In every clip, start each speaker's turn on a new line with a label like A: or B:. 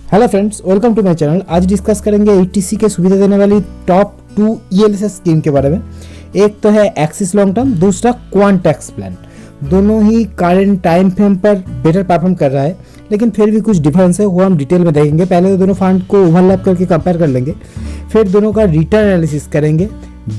A: Hello friends, welcome to my channel. आज discuss करेंगे ETC के सुविधा देने वाली टॉप 2 ईएलएसएस स्कीम के बारे में। एक तो है एक्सिस लॉन्ग टर्म, दूसरा क्वांट टैक्स प्लान। दोनों ही करंट टाइम फ्रेम पर बेटर परफॉर्म कर रहा है, लेकिन फिर भी कुछ डिफरेंस है, वो हम डिटेल में देखेंगे। पहले तो दोनों फंड को ओवरलैप करके कंपेयर कर लेंगे, फिर दोनों का रिटर्न एनालिसिस करेंगे,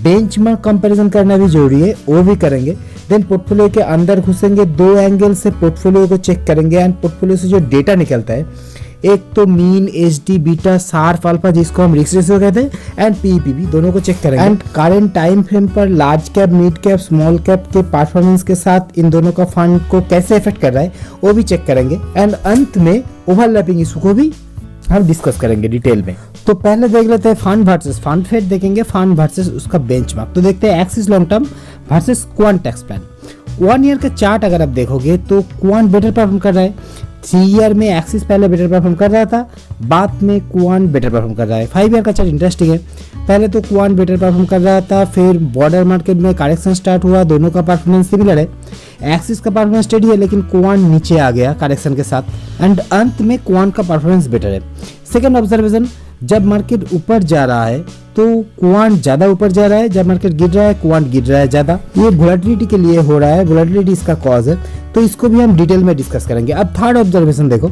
A: बेंचमार्क कंपैरिजन करना भी जरूरी है, वो भी करेंगे। देन पोर्टफोलियो के अंदर घुसेंगे, 2 एंगल से पोर्टफोलियो को चेक करेंगे एंड पोर्टफोलियो से जो डेटा निकलता है, एक तो mean, HD, beta, sharp alpha जिसको हम रिस्क रेशियो कहते हैं, एंड पीईपी दोनों को चेक करेंगे। एंड करंट टाइम फ्रेम पर large cap, mid cap, small cap के परफॉर्मेंस के साथ इन दोनों का फंड को कैसे इफेक्ट कर रहा है वो भी चेक करेंगे। एंड अंत में ओवरलैपिंग इशू को भी हम डिस्कस करेंगे डिटेल में। तो पहले देख लेते हैं फंड वर्सेस फंड, फिर देखेंगे फंड वर्सेस उसका बेंचमार्क। तो देखते हैं axis long term versus quant tax plan. 1 year का चार्ट अगर आप देखोगे तो क्वांट बेटर परफॉर्म कर रहा है। 3 ईयर में एक्सिस पहले बेटर परफॉर्म कर रहा था, बाद में क्वांट बेटर परफॉर्म कर रहा है। 5 ईयर का चार्ट इंटरेस्टिंग है। पहले तो क्वांट बेटर परफॉर्म कर रहा था, फिर बॉर्डर मार्केट में करेक्शन स्टार्ट हुआ, दोनों का परफॉर्मेंस सिमिलर है। एक्सिस का परफॉर्मेंस स्टेडी है, लेकिन क्वांट नीचे आ गया करेक्शन के साथ, एंड अंत में क्वांट का परफॉर्मेंस बेटर है। सेकंड ऑब्जर्वेशन, जब मार्केट ऊपर जा रहा है तो क्वांट ज्यादा ऊपर जा रहा है, जब मार्केट गिर रहा है क्वांट गिर रहा है ज्यादा। ये वोलेटिलिटी के लिए हो रहा है, वोलेटिलिटी इसका कॉज है, तो इसको भी हम डिटेल में डिस्कस करेंगे। अब थर्ड ऑब्जर्वेशन देखो,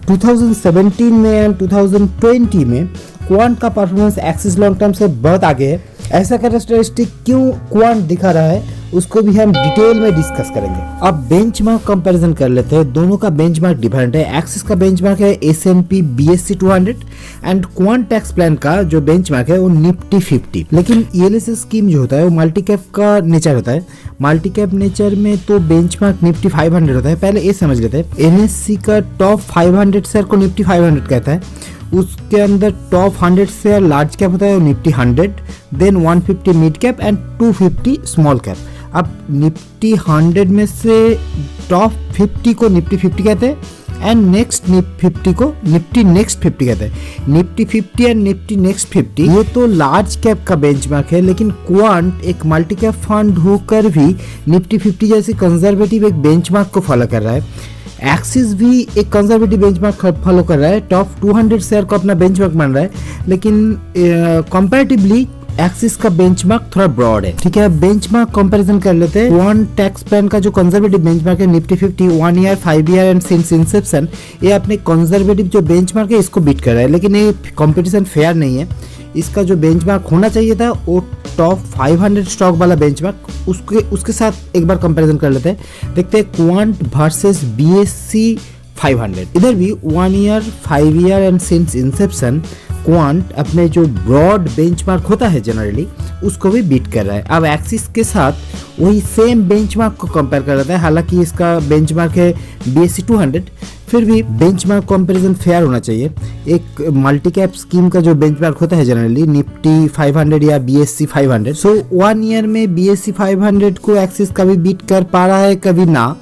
A: 2017 में एंड 2020 में क्वांट का परफॉर्मेंस एक्सिस लॉन्ग टर्म से बहुत आगे है। ऐसा कैरेक्टरिस्टिक क्यों क्वांट दिखा रहा है उसको भी हम डिटेल में डिस्कस करेंगे। अब बेंचमार्क कंपैरिजन कर लेते हैं। दोनों का बेंचमार्क डिफरेंट है। एक्सिस का बेंचमार्क है S&P BSE 200 and quant tax plan का जो बेंचमार्क है वो निफ्टी 50। लेकिन ईएलएसएस स्कीम जो होता है वो मल्टी कैप का नेचर होता है। मल्टी कैप नेचर में तो बेंचमार्क निफ्टी 500 होता है। पहले ये समझ लेते हैं, एनएससी का टॉप 500 शेयर को निफ्टी 500 कहता है। उसके अंदर टॉप 100 शेयर लार्ज कैप होता है, वो Nifty 100, then 150 mid cap and 250 small cap. अब निफ्टी 100 में से टॉप 50 को निफ्टी 50 कहते हैं एंड नेक्स्ट निफ्टी 50 को निफ्टी नेक्स्ट 50 कहते हैं। निफ्टी 50 एंड निफ्टी नेक्स्ट 50 ये तो लार्ज कैप का बेंचमार्क है, लेकिन क्वांट एक मल्टी कैप फंड होकर भी निफ्टी 50 जैसे कंजर्वेटिव एक बेंचमार्क को फॉलो कर रहा है। एक्सिस भी एक कंजर्वेटिव बेंचमार्क फॉलो कर रहा है, टॉप 200 शेयर को अपना बेंचमार्क मान रहा है, लेकिन कंपैरेटिवली एक्सिस का बेंचमार्क थोड़ा ब्रॉड है। ठीक है, बेंचमार्क कंपैरिजन कर लेते हैं। क्वांट टैक्स प्लान का जो कंजर्वेटिव बेंचमार्क है Nifty 50 1 year, 5 year and since Inception, ये अपने कंजर्वेटिव जो बेंचमार्क है इसको बीट कर रहा है, लेकिन ये कंपटीशन फेयर नहीं है। इसका जो बेंचमार्क होना चाहिए था वो टॉप 500 स्टॉक वाला बेंचमार्क, उसके साथ एक बार कंपैरिजन कर लेते हैं। देखते हैं क्वांट वर्सेस BSE 500। इधर भी 1 year, 5 year and since Inception quant अपने जो ब्रॉड बेंचमार्क होता है जनरली उसको भी बीट कर रहा है। अब एक्सिस के साथ वही सेम बेंचमार्क को कंपेयर कर रहा है, हालांकि इसका बेंचमार्क है BSE 200, फिर भी बेंचमार्क कंपैरिजन फेयर होना चाहिए। एक मल्टी कैप स्कीम का जो बेंचमार्क होता है जनरली निफ्टी 500 या BSE 500, सो 1 ईयर में BSE 500 को एक्सिस कभी बीट कर पा रहा है कभी ना,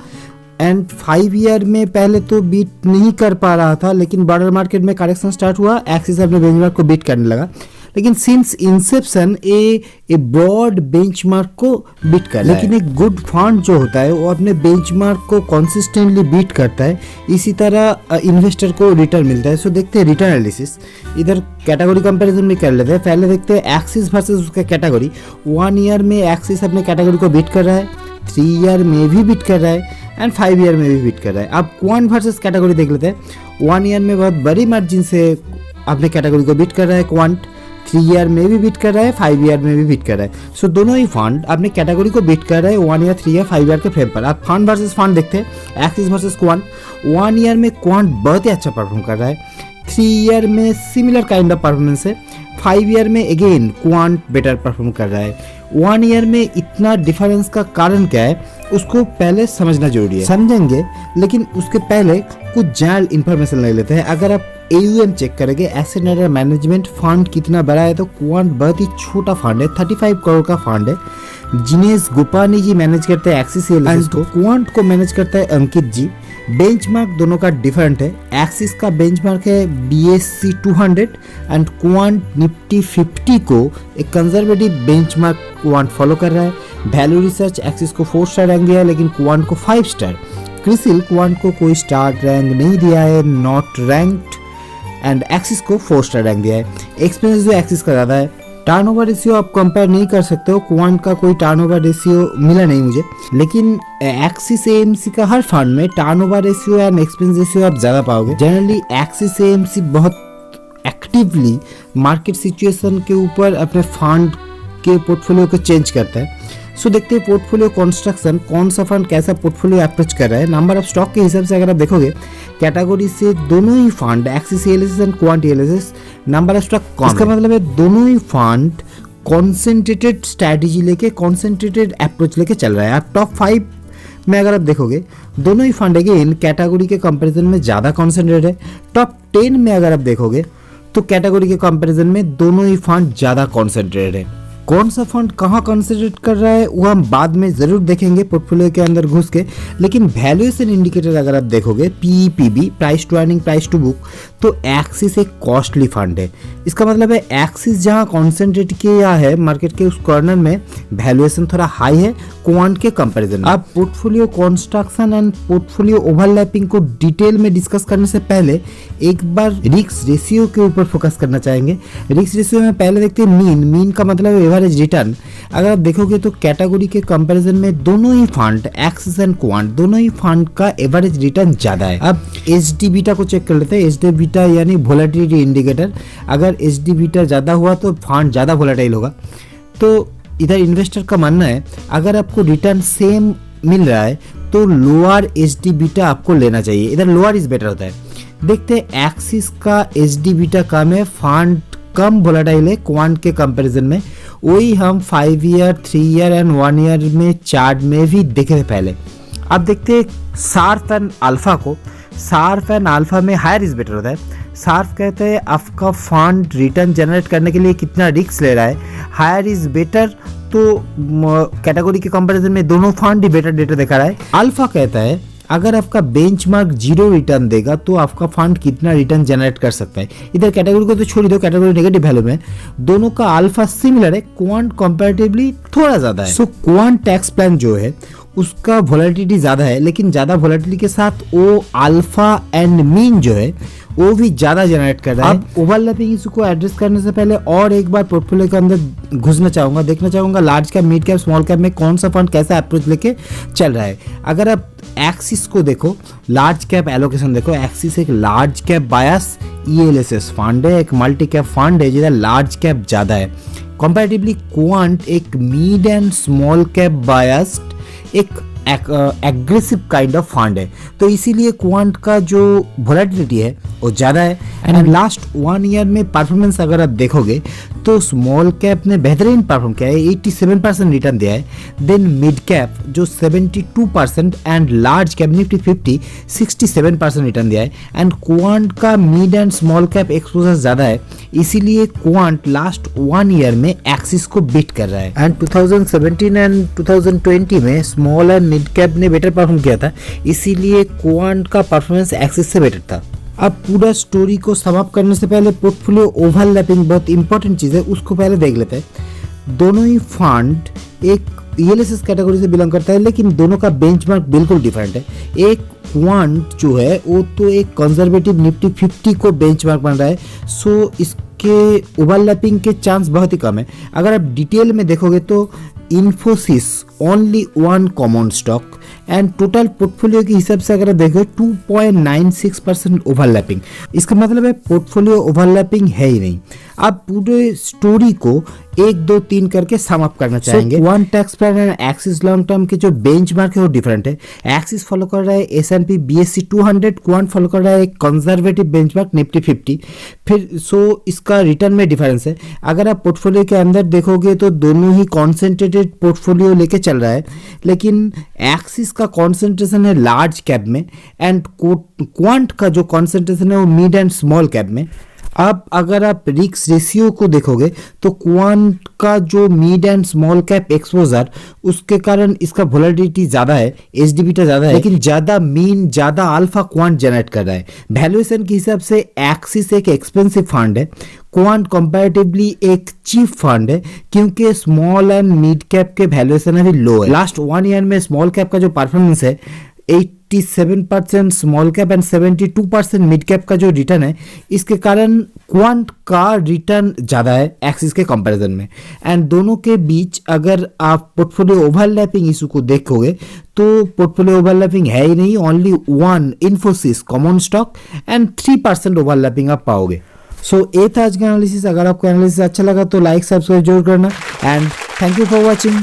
A: एंड 5 ईयर में पहले तो बीट नहीं कर पा रहा था, लेकिन बॉर्डर मार्केट में करेक्शन स्टार्ट हुआ, एक्सिस अपने बेंचमार्क को बीट करने लगा। लेकिन since inception a broad benchmark को बीट कर रहा है। लेकिन एक गुड फंड जो होता है वो अपने बेंचमार्क को कंसिस्टेंटली बीट करता है, इसी तरह इन्वेस्टर को रिटर्न मिलता है। सो देखते हैं रिटर्न एनालिसिस। इधर कैटेगरी कंपैरिजन भी कर लेते हैं। पहले देखते हैं एक्सिस वर्सेस उसका कैटेगरी। 1 ईयर में एक्सिस अपने कैटेगरी को बीट कर रहा है, 3 ईयर में भी बीट कर रहा है एंड 5 ईयर में भी बीट कर रहा है। अब क्वांट वर्सेस कैटेगरी देख लेते हैं। 1 ईयर में बहुत बड़ी मार्जिन से अपने कैटेगरी को बीट कर रहा है क्वांट, 3 ईयर में भी बीट कर रहा है, 5 ईयर में भी बीट कर रहा है। सो दोनों ही फंड अपने कैटेगरी को बीट कर रहे हैं 1 ईयर, 3 ईयर, 5 ईयर के फ्रेम पर। अब फंड वर्सेस फंड देखते हैं, एक्सिस वर्सेस क्वांट। 1 ईयर में क्वांट बहुत ही अच्छा परफॉर्म कर रहा है, 3 ईयर में सिमिलर काइंड ऑफ परफॉर्मेंस है, 5 ईयर में अगेन क्वांट बेटर परफॉर्म कर रहा है। 1 ईयर में इतना डिफरेंस का कारण क्या है उसको पहले समझना जरूरी है, समझेंगे, लेकिन उसके पहले कुछ जनरल इंफॉर्मेशन ले लेते हैं। अगर आप AUM चेक करेंगे, एसेट अंडर मैनेजमेंट फंड कितना बड़ा है, तो क्वांट बहुत ही छोटा फंड है, 35 करोड़ का फंड है। जिनेश गोपानी जी मैनेज करते हैं एक्सिस ईएलएसएस को, क्वांट को मैनेज करता है अंकित जी। बेंचमार्क दोनों का डिफरेंट है। एक्सिस का बेंचमार्क है BSE 200 एंड क्वांट निफ्टी 50 को एक कंजर्वेटिव बेंचमार्क क्वांट फॉलो कर रहा है। वैल्यू रिसर्च एक्सिस को 4 स्टार रैंक दिया है, लेकिन क्वांट को 5 स्टार। क्रिसिल क्वांट को कोई स्टार रैंक नहीं दिया है, नॉट रैंक्ड। एंड एक्सिस को 4 स्टार रैंक दिया है। एक्सपेंस रेशियो एक्सिस का ज़्यादा है। टर्नओवर रेशियो आप कंपेयर नहीं कर सकते हो, क्वांट का कोई टर्नओवर रेशियो मिला नहीं मुझे, लेकिन एक्सिस एएमसी का हर फंड में turnover ratio and expense ratio आप ज़्यादा पाओगे। जनरली एक्सिस एएमसी बहुत एक्टिवली मार्केट सिचुएशन के ऊपर अपने फंड के पोर्टफोलियो को चेंज करता है। सो देखते हैं पोर्टफोलियो कंस्ट्रक्शन, कौन सा फंड कैसा पोर्टफोलियो अप्रोच कर रहा है। नंबर ऑफ स्टॉक के हिसाब से अगर आप देखोगे कैटेगरी से दोनों ही fund Axis ELSS and Quant ELSS number of stock कम, इसका मतलब है दोनों ही फंड कॉन्सेंट्रेटेड स्ट्रैटेजी लेके कॉन्सेंट्रेटेड अप्रोच लेके चल रहा है। आप टॉप 5 में अगर आप देखोगे दोनों ही फंड अगेन कैटेगरी के कंपैरिजन में ज़्यादा कॉन्सेंट्रेटेड है। टॉप 10 में अगर आप देखोगे तो कैटेगरी के कंपैरिजन में दोनों ही फंड ज़्यादा कॉन्सेंट्रेटेड है। कौन सा फंड कहाँ कंसिडरेट कर रहा है वो हम बाद में ज़रूर देखेंगे पोर्टफोलियो के अंदर घुस के, लेकिन वैल्यूएशन इंडिकेटर अगर आप देखोगे PE PB price to earning price to book, तो एक्सिस एक कॉस्टली फंड है। इसका मतलब है एक्सिस जहाँ कॉन्सेंट्रेट किया है मार्केट के उस कॉर्नर में वैल्यूएशन थोड़ा हाई है क्वांट के कंपैरिजन में। अब portfolio construction and portfolio overlapping को डिटेल में डिस्कस करने से पहले एक बार रिस्क रेशियो के ऊपर फोकस करना चाहेंगे। रिस्क रेशियो में पहले देखते हैं मीन का मतलब एवरेज रिटर्न। अगर आप देखोगे तो कैटेगरी के कंपैरिजन में दोनों ही फंड एक्सिस एंड क्वांट दोनों ही फंड का एवरेज रिटर्न ज़्यादा है। अब एचडी बीटा को चेक कर लेते हैं। एचडी बीटा यानी वोलेटिलिटी इंडिकेटर, अगर एचडी बीटा ज़्यादा हुआ तो फंड ज़्यादा वोलेटाइल होगा। तो इधर इन्वेस्टर का मानना है अगर आपको रिटर्न सेम मिल रहा है तो लोअर एचडी बीटा आपको लेना चाहिए, इधर लोअर इज बेटर होता है। देखते हैं एक्सिस का एचडी बीटा कम है, फंड कम वोलेटाइल है क्वांट के कंपैरिजन में। वही हम 5 ईयर 3 ईयर एंड 1 ईयर में चार्ट में भी देखे थे पहले। अब देखते हैं शार्प एंड अल्फा को। शार्प एंड अल्फा में हायर इज बेटर होता है। शार्प कहते हैं आपका फंड रिटर्न जनरेट करने के लिए कितना रिस्क ले रहा है, हायर इज बेटर, तो कैटेगरी के कंपैरिजन में दोनों फंड ही बेटर डेटा दिखा रहा है। अल्फा कहता है अगर आपका बेंचमार्क 0 रिटर्न देगा तो आपका फंड कितना रिटर्न जनरेट कर सकता है। इधर कैटेगरी को तो छोड़ दो, कैटेगरी नेगेटिव वैल्यू में दोनों का अल्फा सिमिलर है, क्वांट कंपैरेटिवली थोड़ा ज़्यादा है। सो क्वांट टैक्स प्लान जो है उसका वोलेटिलिटी ज़्यादा है, लेकिन ज़्यादा वोलेटिलिटी के साथ वो अल्फा एंड मीन जो है वो भी ज़्यादा जनरेट कर रहा है। अब ओवरलैपिंग इशू को एड्रेस करने से पहले और एक बार पोर्टफोलियो के अंदर घुसना चाहूँगा, देखना चाहूँगा large cap mid cap small cap में कौन सा फंड कैसा अप्रोच लेके चल रहा है। अगर आप एक्सिस को देखो, लार्ज कैप एलोकेशन देखो, एक्सिस एक लार्ज कैप बायस ईएलएसएस फंड है, एक मल्टी कैप फंड है जिधर लार्ज कैप ज़्यादा है। कंपैरेटिवली क्वांट एक mid and small cap biased एक एग्रेसिव काइंड ऑफ फंड है, तो इसीलिए क्वांट का जो वोलेटिलिटी है वो ज़्यादा है। एंड लास्ट 1 ईयर में परफॉर्मेंस अगर आप देखोगे तो स्मॉल कैप ने बेहतरीन परफॉर्म किया है, 87% रिटर्न दिया है। देन मिड कैप जो 72% and large cap Nifty 50 67% return दिया है। एंड क्वांट का mid and small cap exposure ज़्यादा है, इसीलिए क्वांट लास्ट 1 ईयर में एक्सिस को बीट कर रहा है। एंड 2017 एंड 2020 में स्मॉल एंड मिड कैप ने बेटर परफॉर्म किया था, इसीलिए क्वांट का परफॉर्मेंस एक्सिस से बेटर था। अब पूरा स्टोरी को समाप्त करने से पहले पोर्टफोलियो ओवरलैपिंग बहुत इंपॉर्टेंट चीज़ है, उसको पहले देख लेते हैं। दोनों ही फंड एक ईएलएसएस कैटेगरी से बिलोंग करता है, लेकिन दोनों का बेंचमार्क बिल्कुल डिफरेंट है। एक क्वांट जो है वो तो एक कंजर्वेटिव निफ्टी 50 को बेंचमार्क बन रहा है, सो इसके ओवरलैपिंग के चांस बहुत ही कम है। अगर आप डिटेल में देखोगे तो Infosys only 1 common stock and total portfolio के हिसाब से अगर देखो 2.96% ओवरलैपिंग, इसका मतलब है पोर्टफोलियो ओवरलैपिंग है ही नहीं। अब पूरे स्टोरी को 1 2 3 करके सम अप करना चाहेंगे। One tax plan and axis long term के जो बेंचमार्क है वो डिफरेंट है। एक्सिस फॉलो कर रहा है S&P BSE 200, क्वांट फॉलो कर रहा है एक कंजर्वेटिव बेंचमार्क निफ्टी 50। फिर सो इसका रिटर्न में डिफरेंस है। अगर आप पोर्टफोलियो के अंदर देखोगे तो दोनों ही कॉन्सेंट्रेटेड पोर्टफोलियो लेके चल रहा है, लेकिन एक्सिस का कॉन्सेंट्रेशन है लार्ज कैप में एंड क्वांट का जो कॉन्सेंट्रेशन है वो मिड एंड स्मॉल कैप में। अब अगर आप रिस्क रेशियो को देखोगे तो क्वांट का जो mid and small cap exposure उसके कारण इसका वोलेटिलिटी ज़्यादा है, एचडी बीटा ज़्यादा है, लेकिन ज़्यादा मीन ज़्यादा अल्फा क्वांट जनरेट कर रहा है। वैल्यूएशन के हिसाब से एक्सिस एक एक्सपेंसिव फंड है, क्वांट कंपैरेटिवली एक चीप फंड है क्योंकि स्मॉल एंड मिड कैप के वैल्यूएशन अभी लो है। लास्ट 1 ईयर में स्मॉल कैप का जो परफॉर्मेंस है 87% small cap and 72% mid cap का जो रिटर्न है, इसके कारण क्वांट का रिटर्न ज़्यादा है एक्सिस के कंपैरिजन में। एंड दोनों के बीच अगर आप पोर्टफोलियो ओवरलैपिंग इशू को देखोगे तो पोर्टफोलियो ओवरलैपिंग है ही नहीं, only 1 Infosys common stock and 3% overlapping आप पाओगे। सो ये था आज का एनालिसिस। अगर आपको एनालिसिस अच्छा लगा तो लाइक सब्सक्राइब जरूर करना and thank you for watching.